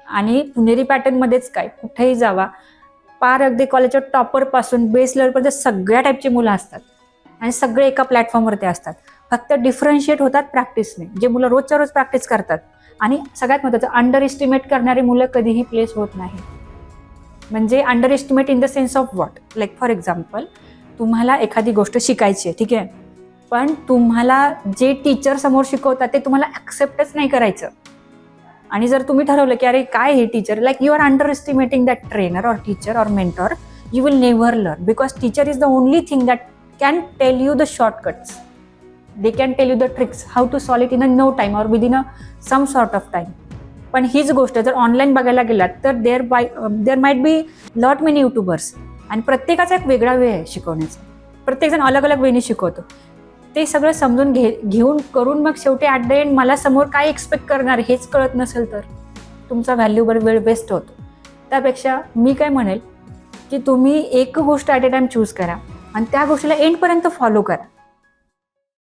आणि पुणेरी पॅटर्नमध्येच काय, कुठेही जावा, पार अगदी कॉलेजच्या टॉपरपासून बेस लेवलपर्यंत सगळ्या टाईपची मुलं असतात आणि सगळे एका प्लॅटफॉर्मवरती असतात. फक्त डिफरन्शिएट होतात प्रॅक्टिसने. जे मुलं रोजच्या रोज प्रॅक्टिस करतात आणि सगळ्यात महत्त्वाचं, अंडर एस्टिमेट करणारी मुलं कधीही प्लेस होत नाही. म्हणजे under estimate in the sense of what, like for example, तुम्हाला एखादी गोष्ट शिकायची आहे, ठीक आहे, पण तुम्हाला जे टीचर समोर शिकवतात ते तुम्हाला ॲक्सेप्टच नाही करायचं. आणि जर तुम्ही ठरवलं की अरे काय हे teacher, like you are underestimating that trainer or teacher or mentor, you will never learn, because teacher is the only thing that can tell you the shortcuts. They can tell you the tricks how to solve it in a no time or within a some sort of time. पण हीच गोष्ट जर online बघायला गेलात तर there might be lot many YouTubers आणि प्रत्येकाचा एक वेगळा वे आहे शिकवण्याचा. प्रत्येकजण अलग अलग वेने शिकवतो. ते सगळं समजून घेऊन करून मग शेवटी ॲट द एंड मला समोर काय एक्सपेक्ट करणार हेच कळत नसेल तर तुमचा व्हॅल्युएबल वेळ वेस्ट होतो. त्यापेक्षा मी काय म्हणेल की तुम्ही एक गोष्ट ॲट अ टाईम चूज करा आणि त्या गोष्टीला एंडपर्यंत फॉलो करा.